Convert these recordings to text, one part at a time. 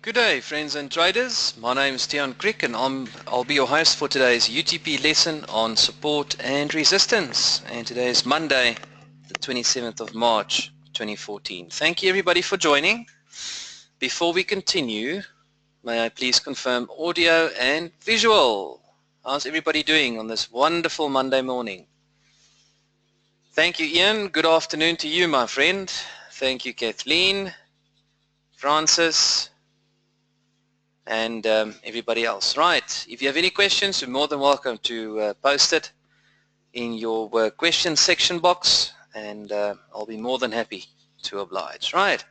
Good day, friends and traders. My name is Tian Crick and I'll be your host for today's UTP lesson on support and resistance. And today is Monday, the 27th of March, 2014. Thank you everybody for joining. Before we continue, may I please confirm audio and visual? How's everybody doing on this wonderful Monday morning? Thank you, Ian. Good afternoon to you, my friend. Thank you, Kathleen, Francis, and everybody else. Right, if you have any questions, you're more than welcome to post it in your question section box, and I'll be more than happy to oblige. Right,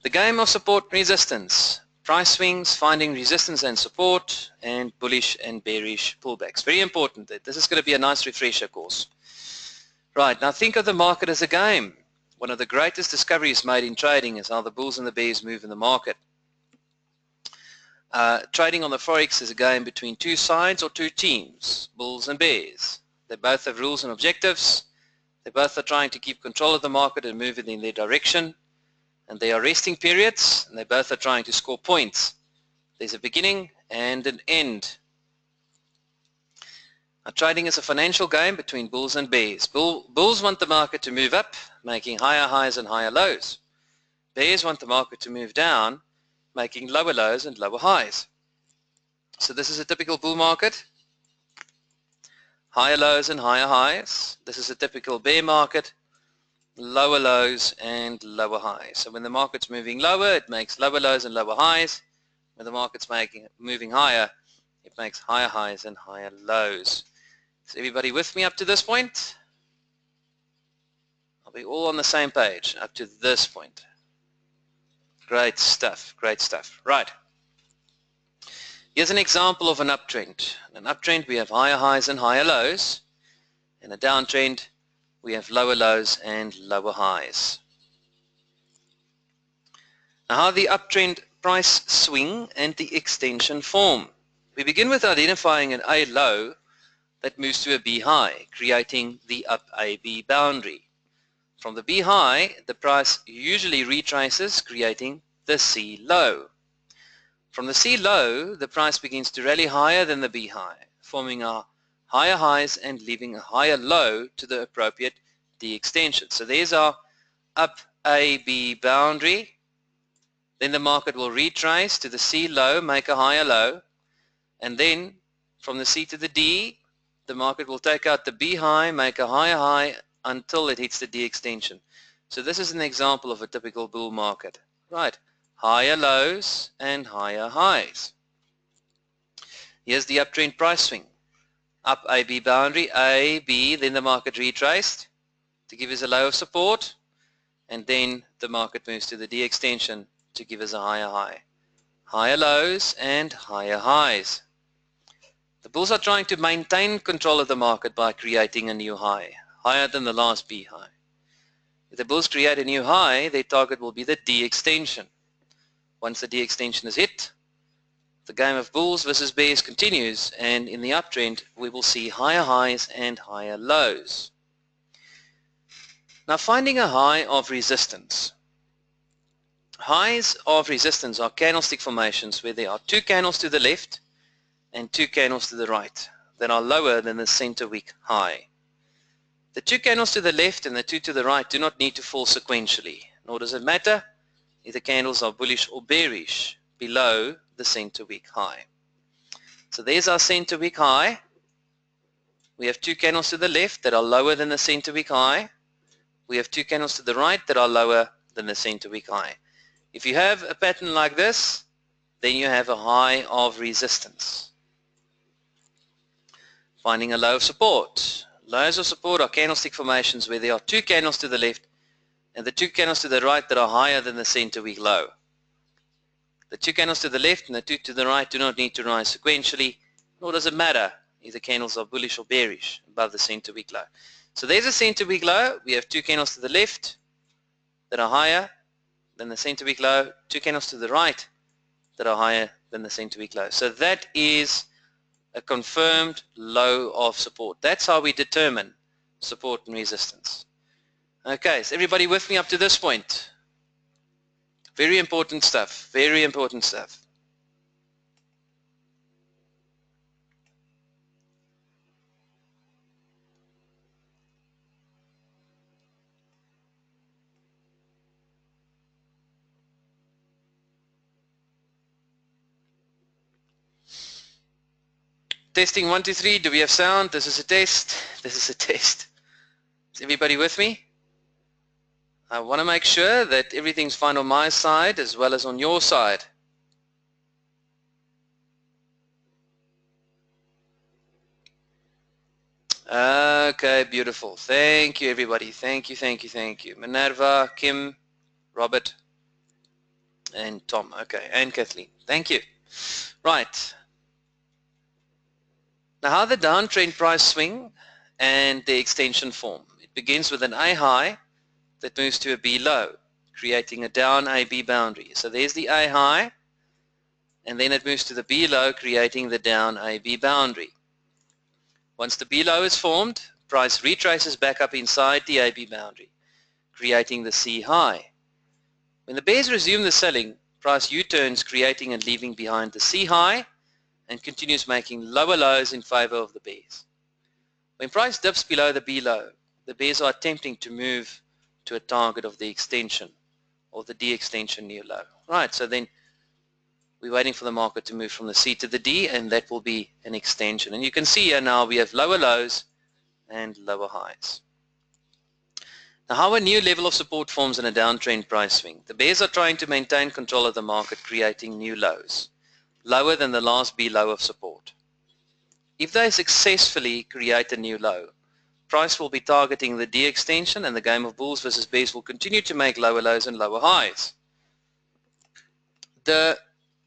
the game of support and resistance, price swings, finding resistance and support, and bullish and bearish pullbacks. Very important. This is going to be a nice refresher course. Right, now think of the market as a game. One of the greatest discoveries made in trading is how the bulls and the bears move in the market. Trading on the Forex is a game between two sides or two teams, bulls and bears. They both have rules and objectives. They both are trying to keep control of the market and move it in their direction. And there are resting periods, and they both are trying to score points. There's a beginning and an end. Now, trading is a financial game between bulls and bears. Bulls want the market to move up, making higher highs and higher lows. Bears want the market to move down, making lower lows and lower highs. So this is a typical bull market. Higher lows and higher highs. This is a typical bear market. Lower lows and lower highs. So when the market's moving lower, it makes lower lows and lower highs. When the market's moving higher, it makes higher highs and higher lows. Is everybody with me up to this point? Are we all on the same page up to this point? Great stuff, great stuff. Right. Here's an example of an uptrend. In an uptrend, we have higher highs and higher lows. In a downtrend, we have lower lows and lower highs. Now, how the uptrend price swing and the extension form. We begin with identifying an A low that moves to a B high, creating the up AB boundary. From the B high, the price usually retraces, creating the C low. From the C low, the price begins to rally higher than the B high, forming a higher highs and leaving a higher low to the appropriate D extension. So there's our up AB boundary. Then the market will retrace to the C low, make a higher low, and then from the C to the D, the market will take out the B high, make a higher high until it hits the D extension. So this is an example of a typical bull market. Right, higher lows and higher highs. Here's the uptrend price swing. Up AB boundary, A, B, then the market retraced to give us a low of support, and then the market moves to the D extension to give us a higher high. Higher lows and higher highs. The bulls are trying to maintain control of the market by creating a new high, higher than the last B high. If the bulls create a new high, their target will be the D extension. Once the D extension is hit, the game of bulls versus bears continues, and in the uptrend we will see higher highs and higher lows. Now, finding a high of resistance. Highs of resistance are candlestick formations where there are two candles to the left and two candles to the right that are lower than the center week high. The two candles to the left and the two to the right do not need to fall sequentially, nor does it matter if the candles are bullish or bearish below the center week high. So there's our center week high. We have two candles to the left that are lower than the center week high. We have two candles to the right that are lower than the center week high. If you have a pattern like this, then you have a high of resistance. Finding a low of support. Lows of support are candlestick formations where there are two candles to the left and the two candles to the right that are higher than the center week low. The two candles to the left and the two to the right do not need to rise sequentially, nor does it matter if the candles are bullish or bearish above the center week low. So there's a center week low. We have two candles to the left that are higher than the center week low, two candles to the right that are higher than the center week low. So that is a confirmed low of support. That's how we determine support and resistance. Okay, is everybody with me up to this point? Very important stuff. Very important stuff. Testing 1, 2, 3. Do we have sound? This is a test. This is a test. Is everybody with me? I want to make sure that everything's fine on my side as well as on your side. Okay, beautiful. Thank you, everybody. Thank you, thank you, thank you. Minerva, Kim, Robert, and Tom. Okay, and Kathleen. Thank you. Right. Now, how the downtrend price swing and the extension form. It begins with an A high that moves to a B low, creating a down AB boundary. So there's the A high, and then it moves to the B low, creating the down AB boundary. Once the B low is formed, price retraces back up inside the AB boundary, creating the C high. When the bears resume the selling, price U-turns, creating and leaving behind the C high, and continues making lower lows in favor of the bears. When price dips below the B low, the bears are attempting to move to a target of the extension or the D extension new low. Right, so then we're waiting for the market to move from the C to the D, and that will be an extension. And you can see here now we have lower lows and lower highs. Now, how a new level of support forms in a downtrend price swing. The bears are trying to maintain control of the market, creating new lows, lower than the last B low of support. If they successfully create a new low, price will be targeting the D extension, and the game of bulls versus bears will continue to make lower lows and lower highs. The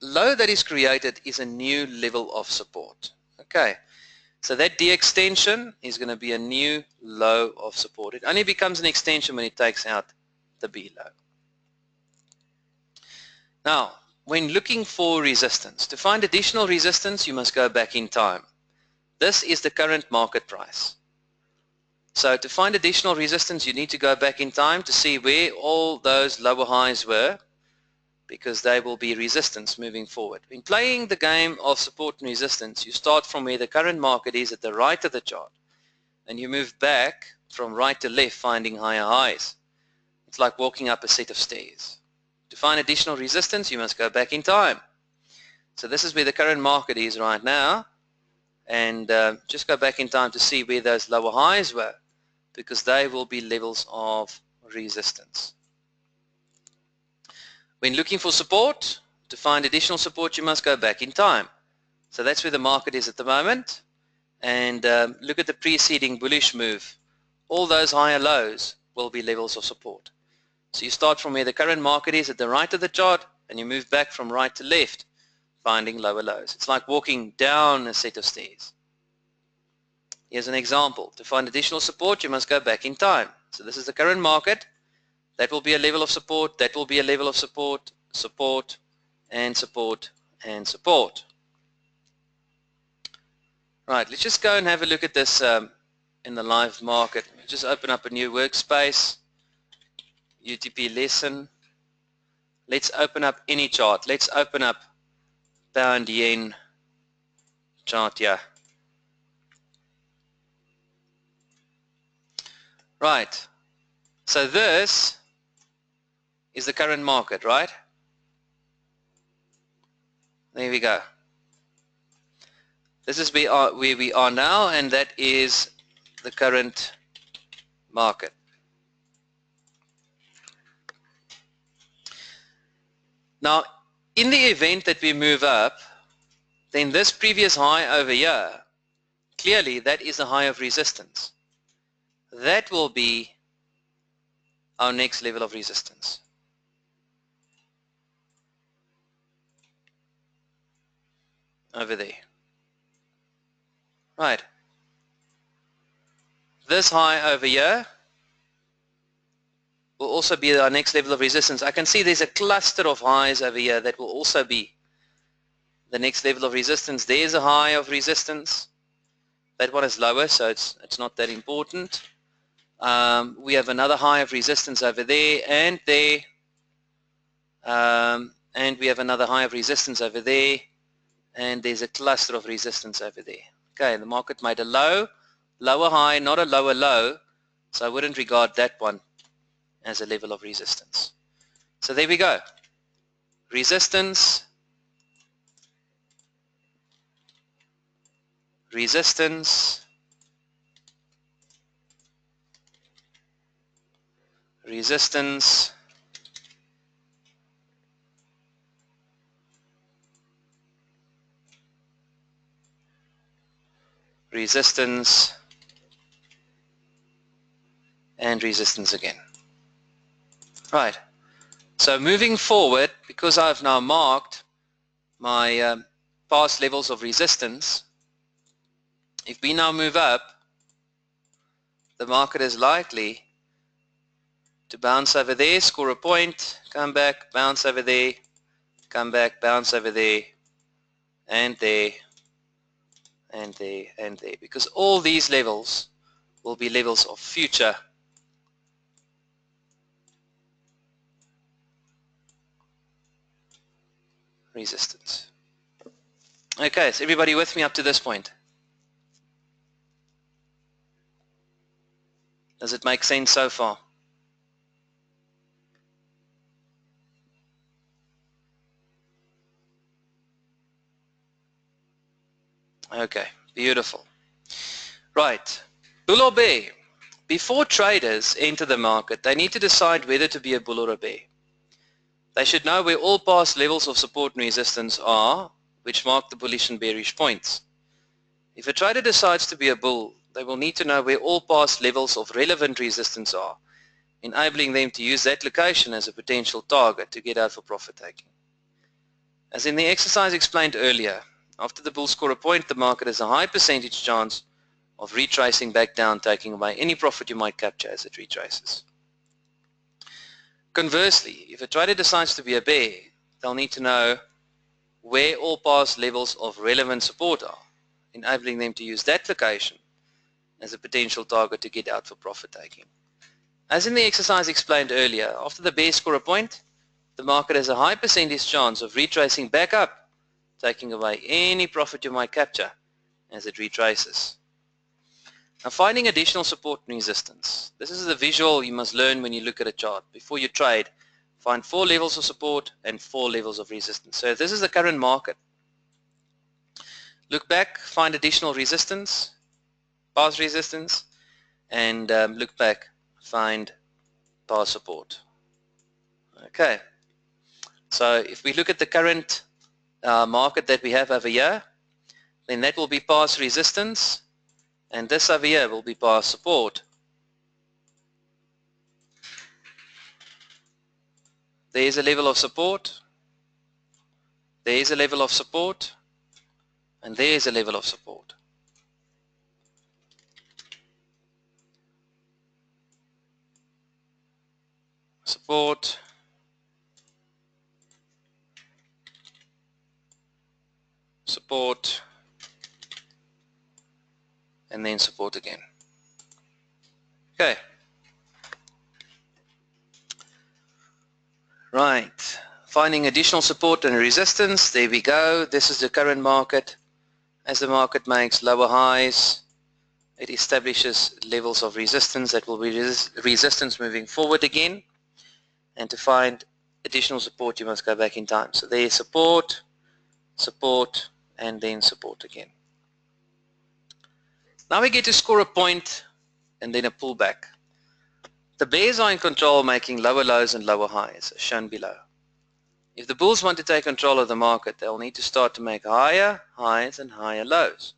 low that is created is a new level of support. Okay, so that D extension is going to be a new low of support. It only becomes an extension when it takes out the B low. Now, when looking for resistance, to find additional resistance, you must go back in time. This is the current market price. So to find additional resistance, you need to go back in time to see where all those lower highs were, because they will be resistance moving forward. In playing the game of support and resistance, you start from where the current market is at the right of the chart, and you move back from right to left, finding higher highs. It's like walking up a set of stairs. To find additional resistance, you must go back in time. So this is where the current market is right now, and just go back in time to see where those lower highs were, because they will be levels of resistance. When looking for support, to find additional support, you must go back in time. So that's where the market is at the moment, and look at the preceding bullish move. All those higher lows will be levels of support. So you start from where the current market is at the right of the chart, and you move back from right to left, finding lower lows. It's like walking down a set of stairs. Here's an example. To find additional support, you must go back in time. So this is the current market. That will be a level of support. That will be a level of support, support, and support, and support. Right, let's just go and have a look at this in the live market. Just open up a new workspace, UTP lesson. Let's open up any chart. Let's open up pound yen chart here. Right, so this is the current market, right? There we go. This is where we are now, and that is the current market. Now, in the event that we move up, then this previous high over here, clearly that is a high of resistance. That will be our next level of resistance. Over there. Right. This high over here will also be our next level of resistance. I can see there's a cluster of highs over here that will also be the next level of resistance. There's a high of resistance. That one is lower, so it's not that important. We have another high of resistance over there and there. and we have another high of resistance over there, and there's a cluster of resistance over there. Okay, the market made a lower high, not a lower low, so I wouldn't regard that one as a level of resistance. So there we go. Resistance, resistance, resistance, resistance, and resistance again. Right, so moving forward, because I've now marked my past levels of resistance, if we now move up, the market is likely to bounce over there, score a point, come back, bounce over there, come back, bounce over there, and there, and there, and there, because all these levels will be levels of future resistance. Okay, is everybody with me up to this point? Does it make sense so far? Okay, beautiful. Right, bull or bear? Before traders enter the market, they need to decide whether to be a bull or a bear. They should know where all past levels of support and resistance are, which mark the bullish and bearish points. If a trader decides to be a bull, they will need to know where all past levels of relevant resistance are, enabling them to use that location as a potential target to get out for profit taking. As in the exercise explained earlier, after the bulls score a point, the market has a high percentage chance of retracing back down, taking away any profit you might capture as it retraces. Conversely, if a trader decides to be a bear, they'll need to know where all past levels of relevant support are, enabling them to use that location as a potential target to get out for profit taking. As in the exercise explained earlier, after the bears score a point, the market has a high percentage chance of retracing back up, taking away any profit you might capture as it retraces. Now, finding additional support and resistance. This is the visual you must learn when you look at a chart. Before you trade, find 4 levels of support and 4 levels of resistance. So this is the current market. Look back, find additional resistance, past resistance, and look back, find past support. Okay, so if we look at the current market that we have over here, then that will be past resistance, and this over here will be past support. There is a level of support, there is a level of support, and there is a level of support. Support, support, and then support again. Okay. Right. Finding additional support and resistance. There we go. This is the current market. As the market makes lower highs, it establishes levels of resistance that will be resistance moving forward again. And to find additional support, you must go back in time. So there's support, support, and then support again. Now we get to score a point and then a pullback. The bears are in control, making lower lows and lower highs, as shown below. If the bulls want to take control of the market, they'll need to start to make higher highs and higher lows.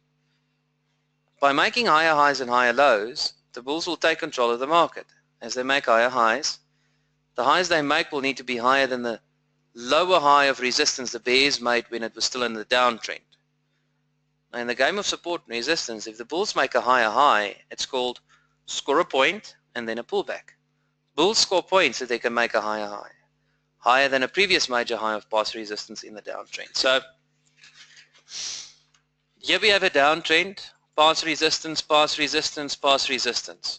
By making higher highs and higher lows, the bulls will take control of the market. As they make higher highs, the highs they make will need to be higher than the lower high of resistance the bears made when it was still in the downtrend. Now, in the game of support and resistance, if the bulls make a higher high, it's called score a point and then a pullback. Bulls score points so they can make a higher high, higher than a previous major high of past resistance in the downtrend. So here we have a downtrend, past resistance, past resistance, past resistance.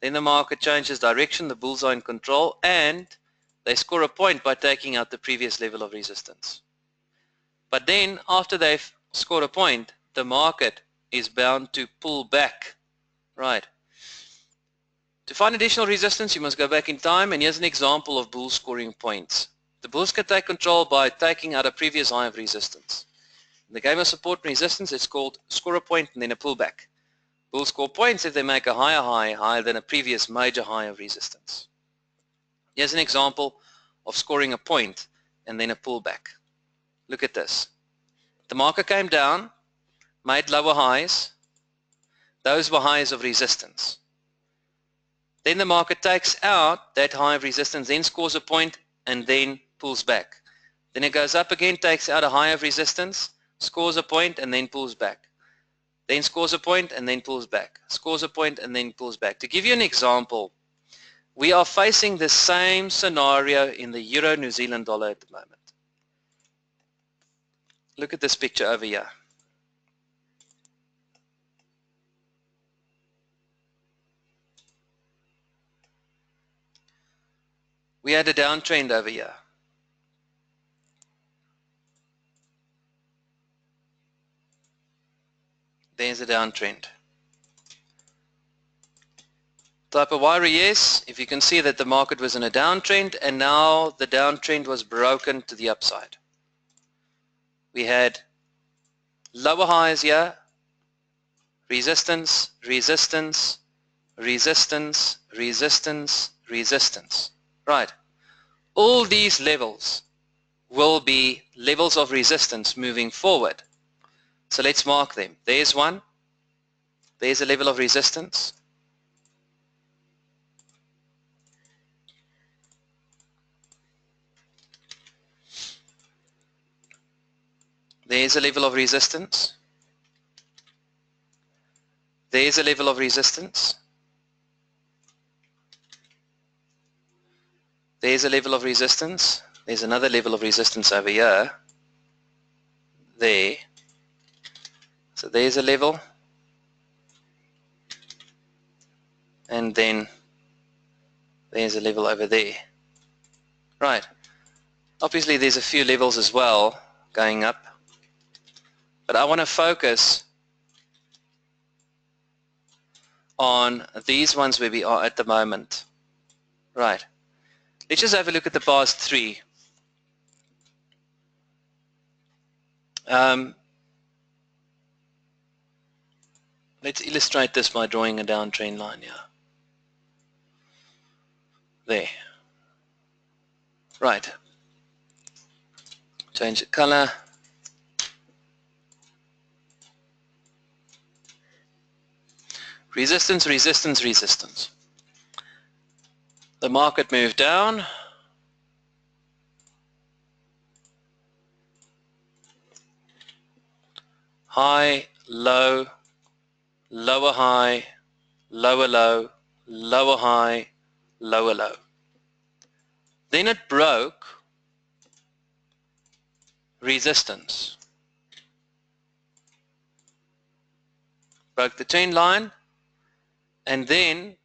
Then the market changes direction, the bulls are in control, and They score a point by taking out the previous level of resistance. But then, after they've scored a point, the market is bound to pull back. Right. To find additional resistance, you must go back in time, and here's an example of bulls scoring points. The bulls can take control by taking out a previous high of resistance. In the game of support and resistance, it's called score a point and then a pullback. Bulls score points if they make a higher high, higher than a previous major high of resistance. Here's an example of scoring a point and then a pullback. Look at this. The market came down, made lower highs. Those were highs of resistance. Then the market takes out that high of resistance, then scores a point and then pulls back. Then it goes up again, takes out a high of resistance, scores a point and then pulls back. Then scores a point and then pulls back. Scores a point and then pulls back. To give you an example, we are facing the same scenario in the Euro New Zealand dollar at the moment. Look at this picture over here. We had a downtrend over here. There's a downtrend. Type a wire yes if you can see that the market was in a downtrend, and now the downtrend was broken to the upside. We had lower highs here, resistance, resistance, resistance, resistance, resistance. Right. All these levels will be levels of resistance moving forward. So let's mark them. There's one. There's a level of resistance. There's a level of resistance. There's a level of resistance. There's a level of resistance. There's another level of resistance over here. There. So there's a level. And then there's a level over there. Right. Obviously there's a few levels as well going up. But I want to focus on these ones where we are at the moment. Right. Let's just have a look at the past three. Let's illustrate this by drawing a downtrend line here. There. Right. Change the color. Resistance, resistance, resistance. The market moved down. High, low, lower high, lower low, lower high, lower low. Then it broke resistance. Broke the trend line, and then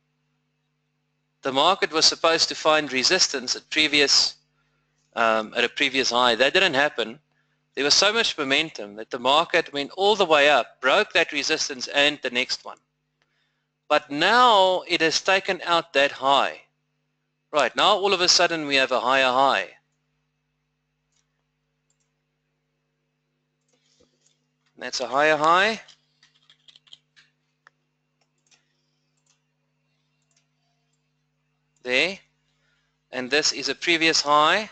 the market was supposed to find resistance at a previous high. That didn't happen. There was so much momentum that the market went all the way up, broke that resistance and the next one. But now it has taken out that high. Right, now all of a sudden we have a higher high. That's a higher high. There. And this is a previous high.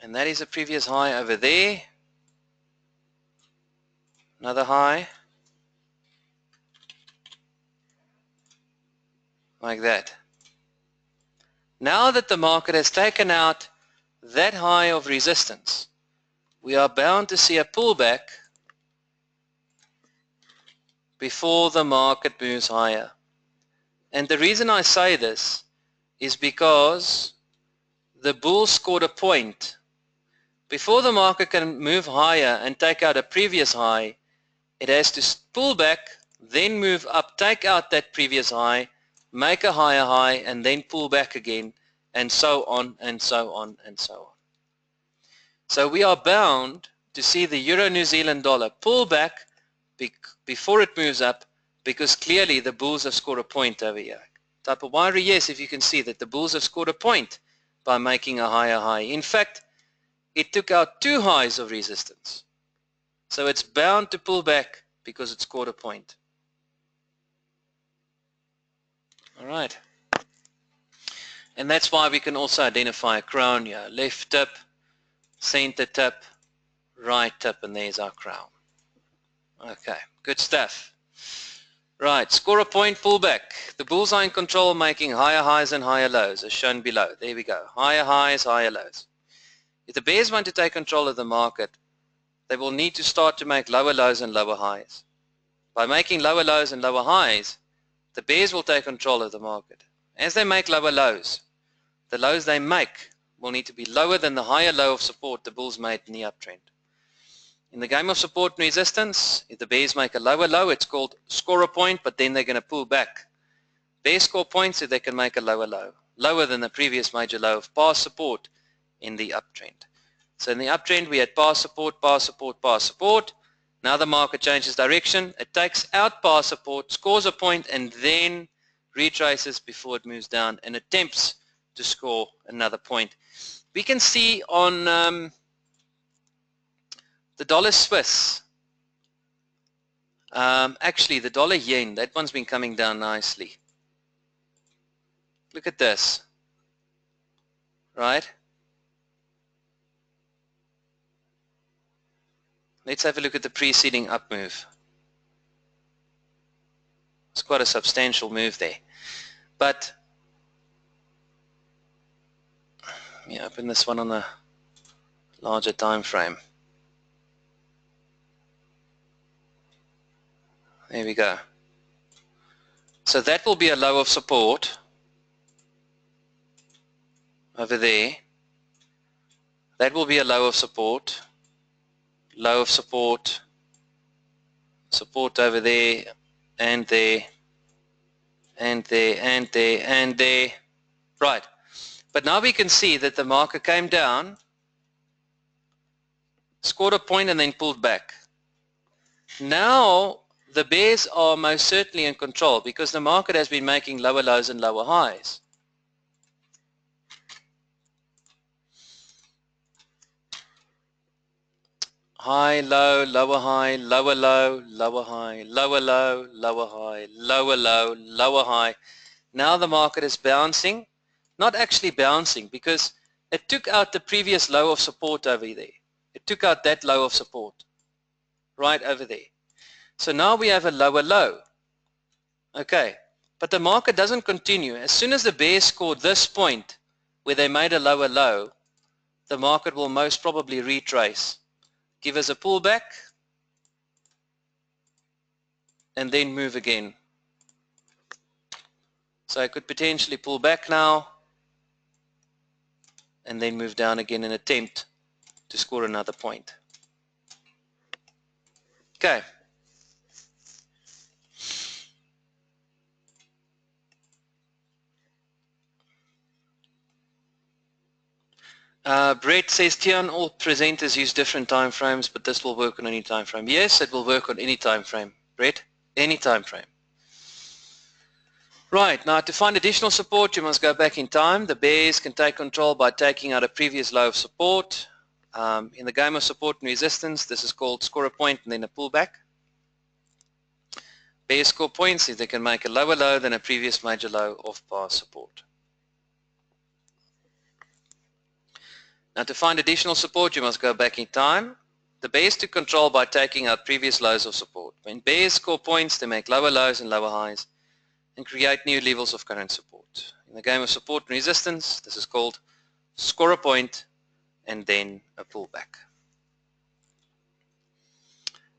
And that is a previous high over there. Another high. Like that. Now that the market has taken out that high of resistance, we are bound to see a pullback before the market moves higher. And the reason I say this is because the bull scored a point. Before the market can move higher and take out a previous high, it has to pull back, then move up, take out that previous high, make a higher high, and then pull back again, and so on and so on and so on. So we are bound to see the Euro New Zealand dollar pull back before it moves up, because clearly the bulls have scored a point over here. Type a wiry yes if you can see that the bulls have scored a point by making a higher high. In fact, it took out two highs of resistance. So it's bound to pull back because it scored a point. All right. And that's why we can also identify a crown here. Left tip, center tip, right tip, and there's our crown. Okay, good stuff. Right, score a point, pull back. The bulls are in control, making higher highs and higher lows, as shown below. There we go. Higher highs, higher lows. If the bears want to take control of the market, they will need to start to make lower lows and lower highs. By making lower lows and lower highs, the bears will take control of the market. As they make lower lows, the lows they make will need to be lower than the higher low of support the bulls made in the uptrend. In the game of support and resistance, if the bears make a lower low, it's called score a point, but then they're going to pull back. Bears score points if they can make a lower low, lower than the previous major low of past support in the uptrend. So in the uptrend, we had past support, past support, past support. Now the market changes direction. It takes out past support, scores a point, and then retraces before it moves down and attempts to score another point. We can see on the dollar Swiss, actually the dollar yen, that one's been coming down nicely. Look at this, right? Let's have a look at the preceding up move. It's quite a substantial move there. But let me open this one on a larger time frame. There we go. So that will be a low of support over there. That will be a low of support. Low of support. Support over there, and there, and there, and there, and there. Right. But now we can see that the market came down, scored a point, and then pulled back. Now the bears are most certainly in control because the market has been making lower lows and lower highs. High, low, lower high, lower low, lower high, lower low, lower high, lower low, lower high. Now the market is bouncing, not actually bouncing because it took out the previous low of support over there. It took out that low of support right over there. So now we have a lower low. Okay, but the market doesn't continue. As soon as the bears scored this point where they made a lower low, the market will most probably retrace. Give us a pullback and then move again. So I could potentially pull back now and then move down again and attempt to score another point. Okay. Brett says, Tian, all presenters use different time frames, but this will work on any time frame. Yes, it will work on any time frame, Brett, any time frame. Right, now to find additional support, you must go back in time. The bears can take control by taking out a previous low of support. In the game of support and resistance, this is called score a point and then a pullback. Bears score points if they can make a lower low than a previous major low of past support. Now to find additional support, you must go back in time. The bears took control by taking out previous lows of support. When bears score points, they make lower lows and lower highs and create new levels of current support. In the game of support and resistance, this is called score a point and then a pullback.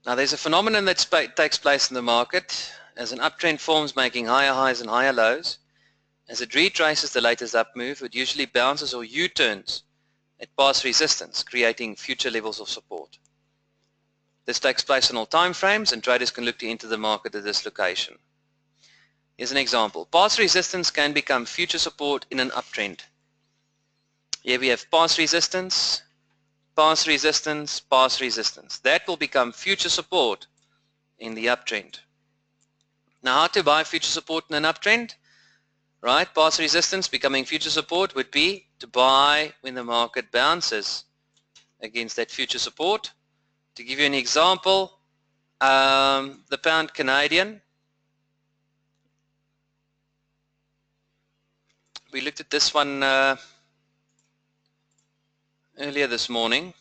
Now there's a phenomenon that takes place in the market as an uptrend forms, making higher highs and higher lows. As it retraces the latest up move, it usually bounces or U-turns at past resistance, creating future levels of support. This takes place on all time frames, and traders can look to enter the market at this location. Here's an example. Past resistance can become future support in an uptrend. Here we have past resistance, past resistance, past resistance. That will become future support in the uptrend. Now, how to buy future support in an uptrend? Right, past resistance becoming future support would be to buy when the market bounces against that future support. To give you an example, the pound Canadian, we looked at this one earlier this morning.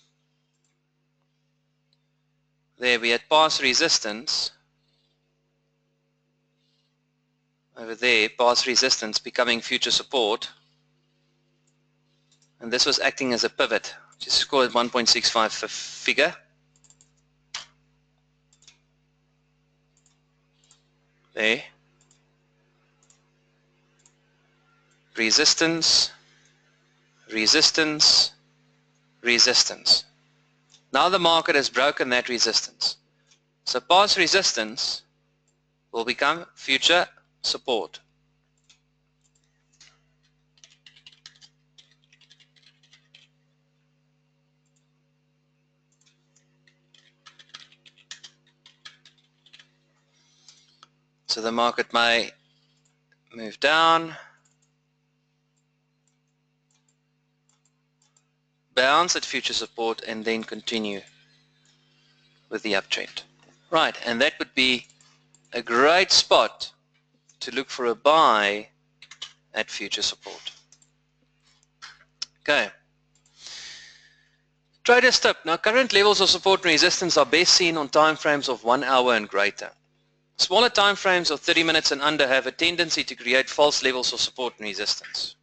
There we had past resistance. Over there, past resistance becoming future support. And this was acting as a pivot. Just call it 1.65 figure. There. Resistance, resistance, resistance. Now the market has broken that resistance. So past resistance will become future support. So the market may move down, bounce at future support, and then continue with the uptrend. Right, and that would be a great spot to look for a buy at future support. Okay. Trader's tip. Now, current levels of support and resistance are best seen on time frames of 1 hour and greater. Smaller time frames of 30 minutes and under have a tendency to create false levels of support and resistance.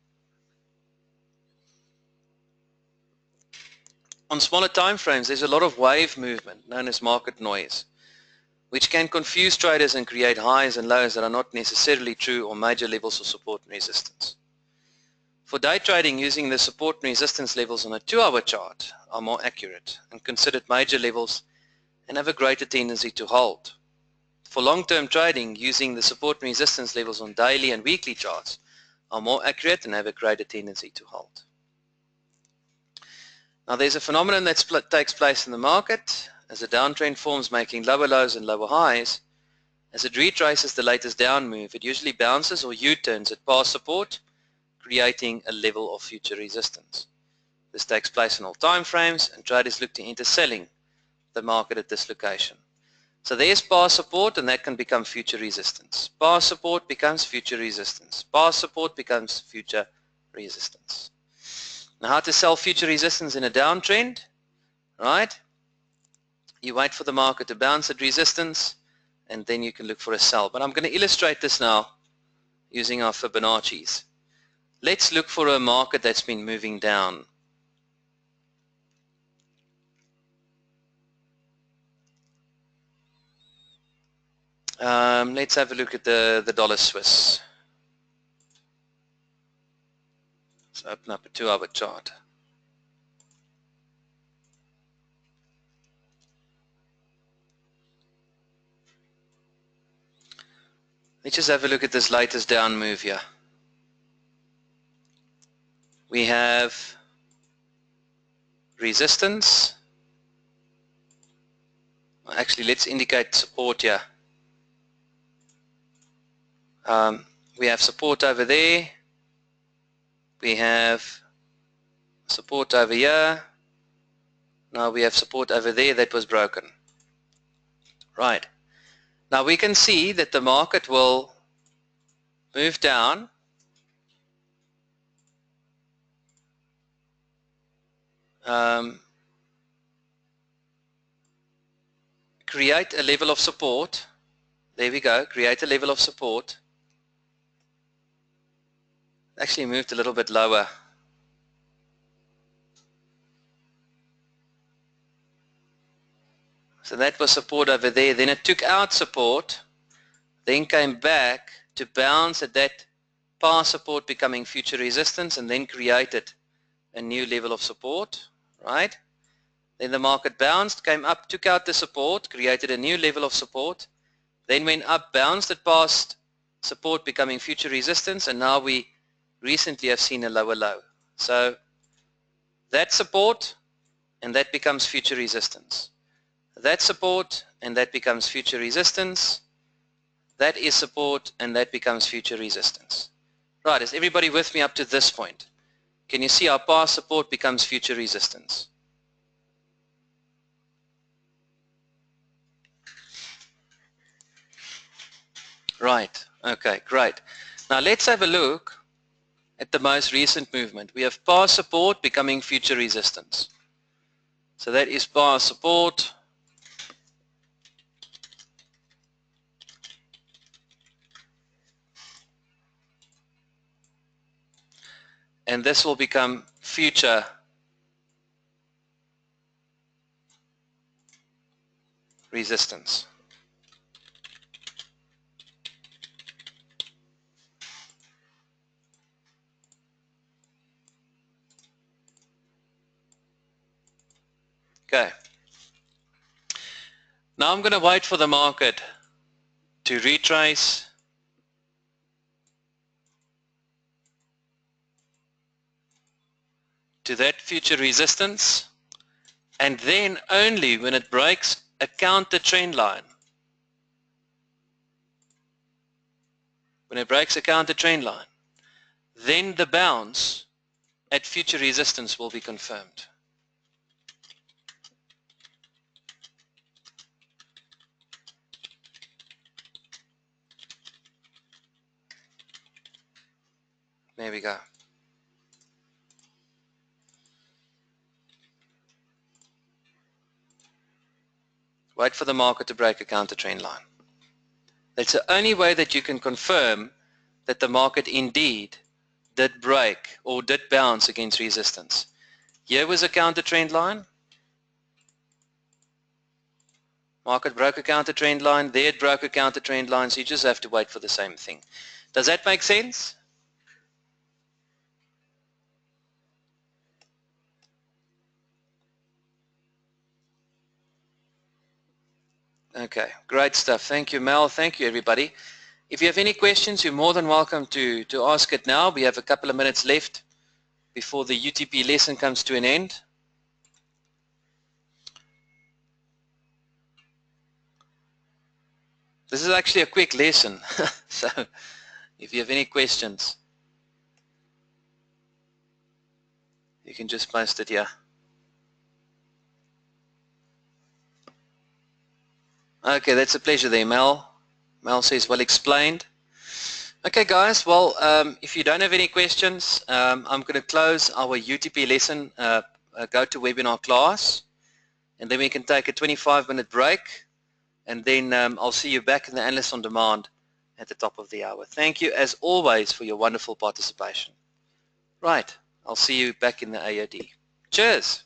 On smaller time frames, there's a lot of wave movement, known as market noise, which can confuse traders and create highs and lows that are not necessarily true or major levels of support and resistance. For day trading, using the support and resistance levels on a 2-hour chart are more accurate and considered major levels and have a greater tendency to hold. For long-term trading, using the support and resistance levels on daily and weekly charts are more accurate and have a greater tendency to hold. Now, there's a phenomenon that takes place in the market as a downtrend forms, making lower lows and lower highs. As it retraces the latest down move, it usually bounces or U-turns at past support, creating a level of future resistance. This takes place in all time frames, and traders look to enter selling the market at this location. So there's past support, and that can become future resistance. Past support becomes future resistance. Past support becomes future resistance. Now, how to sell future resistance in a downtrend? Right? You wait for the market to bounce at resistance, and then you can look for a sell. But I'm going to illustrate this now using our Fibonacci's. Let's look for a market that's been moving down. Let's have a look at the dollar Swiss. Let's open up a 2-hour chart. Let's just have a look at this latest down move here. We have resistance. Actually, let's indicate support here. We have support over there. We have support over here. Now we have support over there that was broken. Right. Now we can see that the market will move down. Create a level of support. There we go. Create a level of support. Actually moved a little bit lower. So that was support over there. Then it took out support, then came back to bounce at that past support becoming future resistance, and then created a new level of support, right? Then the market bounced, came up, took out the support, created a new level of support, then went up, bounced it past support becoming future resistance, and now we recently have seen a lower low. So that support and that becomes future resistance. That support and that becomes future resistance. That is support and that becomes future resistance. Right, is everybody with me up to this point? Can you see our past support becomes future resistance? Right, okay, great. Now let's have a look at the most recent movement. We have past support becoming future resistance. So that is past support. And this will become future resistance. Okay. Now I'm going to wait for the market to retrace to that future resistance, and then only when it breaks a counter trend line. When it breaks a counter trend line, then the bounce at future resistance will be confirmed. There we go. Wait for the market to break a counter trend line. That's the only way that you can confirm that the market indeed did break or did bounce against resistance. Here was a counter trend line. Market broke a counter trend line. There it broke a counter trend line. So you just have to wait for the same thing. Does that make sense? Okay, great stuff. Thank you, Mel. Thank you, everybody. If you have any questions, you're more than welcome to ask it now. We have a couple of minutes left before the UTP lesson comes to an end. This is actually a quick lesson, so if you have any questions, you can just post it here. Okay, that's a pleasure there, Mel. Mel says, well explained. Okay, guys, well, if you don't have any questions, I'm going to close our UTP lesson, go to webinar class, and then we can take a 25-minute break, and then I'll see you back in the Analyst on Demand at the top of the hour. Thank you, as always, for your wonderful participation. Right, I'll see you back in the AOD. Cheers.